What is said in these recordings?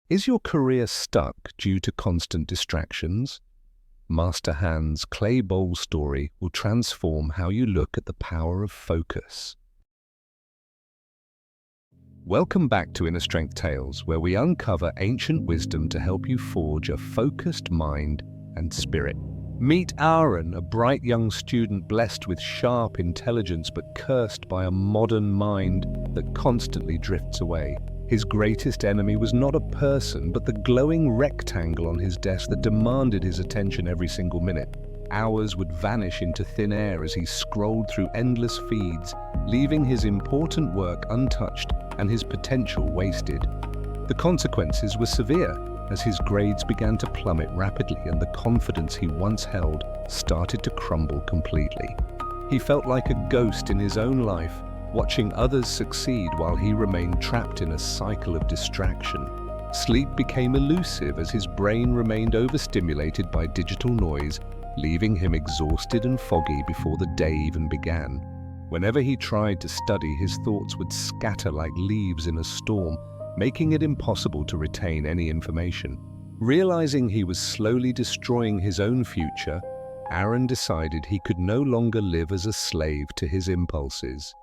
Is your career stuck due to constant distractions? Master Han's clay bowl story will transform how you look at the power of focus. Welcome back to Inner Strength Tales, where we uncover ancient wisdom to help you forge a focused mind and spirit. Meet Aaron, a bright young student blessed with sharp intelligence but cursed by a modern mind that constantly drifts away. His greatest enemy was not a person, but the glowing rectangle on his desk that demanded his attention every single minute. Hours would vanish into thin air as he scrolled through endless feeds, leaving his important work untouched and his potential wasted. The consequences were severe, as his grades began to plummet rapidly and the confidence he once held started to crumble completely. He felt like a ghost in his own life, watching others succeed while he remained trapped in a cycle of distraction. Sleep became elusive as his brain remained overstimulated by digital noise, leaving him exhausted and foggy before the day even began. Whenever he tried to study, his thoughts would scatter like leaves in a storm, making it impossible to retain any information. Realizing he was slowly destroying his own future, Aaron decided he could no longer live as a slave to his impulses.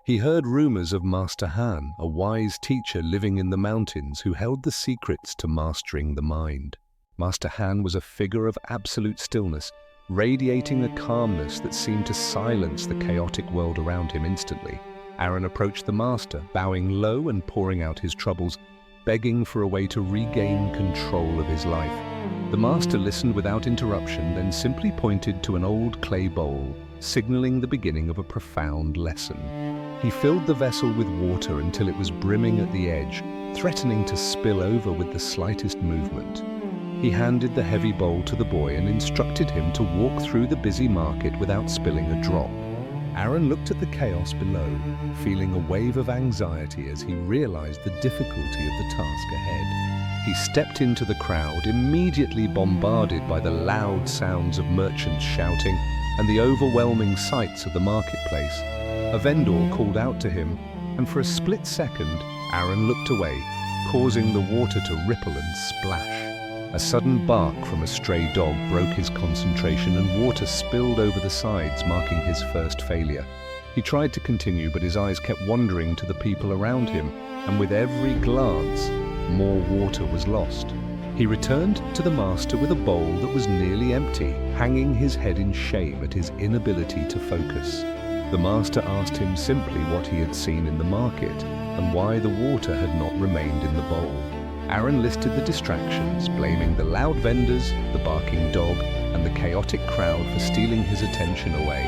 He heard rumors of Master Han, a wise teacher living in the mountains who held the secrets to mastering the mind. Master Han was a figure of absolute stillness, radiating a calmness that seemed to silence the chaotic world around him instantly. Aaron approached the master, bowing low and pouring out his troubles, begging for a way to regain control of his life. The master listened without interruption, then simply pointed to an old clay bowl, signaling the beginning of a profound lesson. He filled the vessel with water until it was brimming at the edge, threatening to spill over with the slightest movement. He handed the heavy bowl to the boy and instructed him to walk through the busy market without spilling a drop. Aaron looked at the chaos below, feeling a wave of anxiety as he realized the difficulty of the task ahead. He stepped into the crowd, immediately bombarded by the loud sounds of merchants shouting and the overwhelming sights of the marketplace. A vendor called out to him, and for a split second, Aaron looked away, causing the water to ripple and splash. A sudden bark from a stray dog broke his concentration and water spilled over the sides, marking his first failure. He tried to continue, but his eyes kept wandering to the people around him, and with every glance, more water was lost. He returned to the master with a bowl that was nearly empty, hanging his head in shame at his inability to focus. The master asked him simply what he had seen in the market and why the water had not remained in the bowl. Aaron listed the distractions, blaming the loud vendors, the barking dog, and the chaotic crowd for stealing his attention away.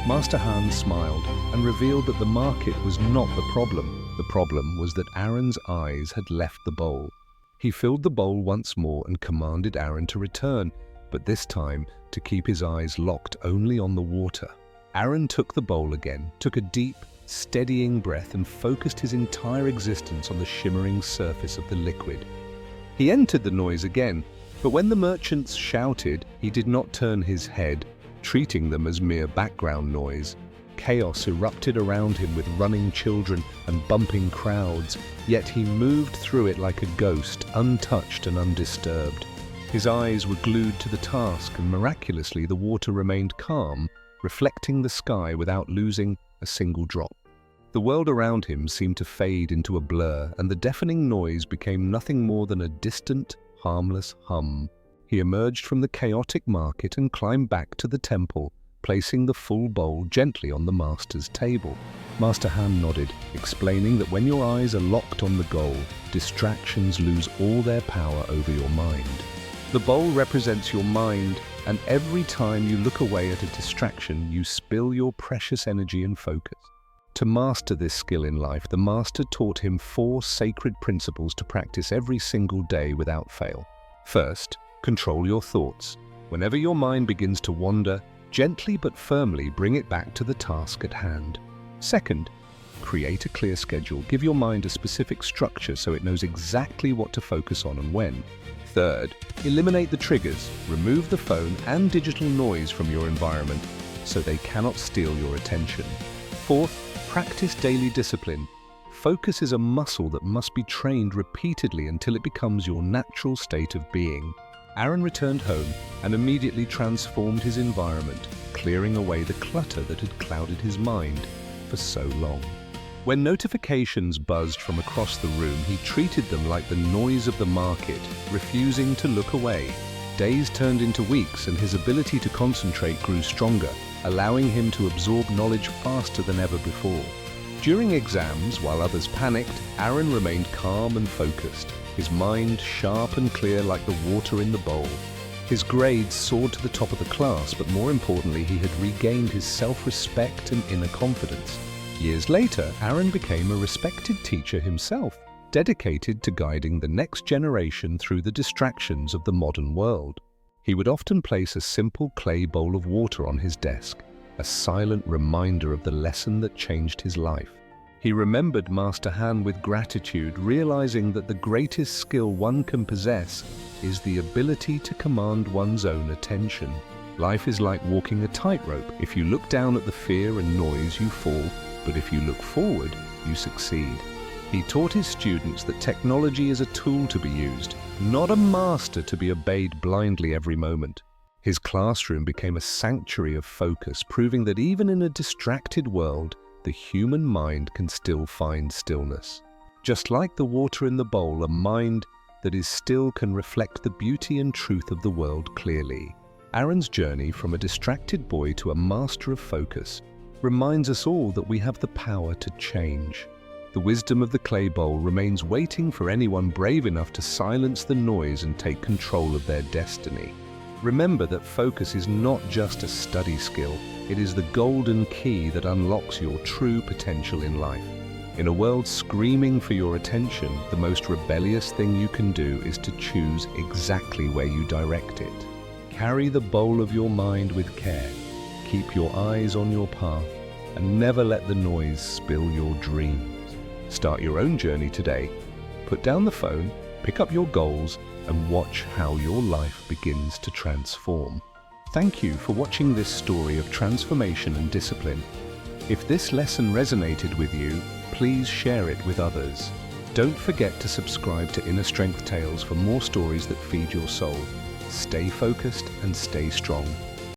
Master Han smiled and revealed that the market was not the problem. The problem was that Aaron's eyes had left the bowl. He filled the bowl once more and commanded Aaron to return, but this time to keep his eyes locked only on the water. Aaron took the bowl again, took a deep, steadying breath and focused his entire existence on the shimmering surface of the liquid. He entered the noise again, but when the merchants shouted, he did not turn his head, treating them as mere background noise. Chaos erupted around him with running children and bumping crowds, yet he moved through it like a ghost, untouched and undisturbed. His eyes were glued to the task, and miraculously the water remained calm, reflecting the sky without losing a single drop. The world around him seemed to fade into a blur, and the deafening noise became nothing more than a distant, harmless hum. He emerged from the chaotic market and climbed back to the temple, placing the full bowl gently on the master's table. Master Han nodded, explaining that when your eyes are locked on the goal, distractions lose all their power over your mind. The bowl represents your mind, and every time you look away at a distraction, you spill your precious energy and focus. To master this skill in life, the master taught him 4 sacred principles to practice every single day without fail. First, control your thoughts. Whenever your mind begins to wander, gently but firmly bring it back to the task at hand. Second, create a clear schedule. Give your mind a specific structure so it knows exactly what to focus on and when. Third, eliminate the triggers. Remove the phone and digital noise from your environment so they cannot steal your attention. Fourth, practice daily discipline. Focus is a muscle that must be trained repeatedly until it becomes your natural state of being. Aaron returned home and immediately transformed his environment, clearing away the clutter that had clouded his mind for so long. When notifications buzzed from across the room, he treated them like the noise of the market, refusing to look away. Days turned into weeks and his ability to concentrate grew stronger, allowing him to absorb knowledge faster than ever before. During exams, while others panicked, Aaron remained calm and focused, his mind sharp and clear like the water in the bowl. His grades soared to the top of the class, but more importantly, he had regained his self-respect and inner confidence. Years later, Aaron became a respected teacher himself, dedicated to guiding the next generation through the distractions of the modern world. He would often place a simple clay bowl of water on his desk, a silent reminder of the lesson that changed his life. He remembered Master Han with gratitude, realizing that the greatest skill one can possess is the ability to command one's own attention. Life is like walking a tightrope. If you look down at the fear and noise, you fall, but if you look forward, you succeed. He taught his students that technology is a tool to be used, not a master to be obeyed blindly every moment. His classroom became a sanctuary of focus, proving that even in a distracted world, the human mind can still find stillness. Just like the water in the bowl, a mind that is still can reflect the beauty and truth of the world clearly. Aaron's journey from a distracted boy to a master of focus reminds us all that we have the power to change. The wisdom of the clay bowl remains waiting for anyone brave enough to silence the noise and take control of their destiny. Remember that focus is not just a study skill, it is the golden key that unlocks your true potential in life. In a world screaming for your attention, the most rebellious thing you can do is to choose exactly where you direct it. Carry the bowl of your mind with care. Keep your eyes on your path and never let the noise spill your dreams. Start your own journey today. Put down the phone, pick up your goals, and watch how your life begins to transform. Thank you for watching this story of transformation and discipline. If this lesson resonated with you, please share it with others. Don't forget to subscribe to Inner Strength Tales for more stories that feed your soul. Stay focused and stay strong.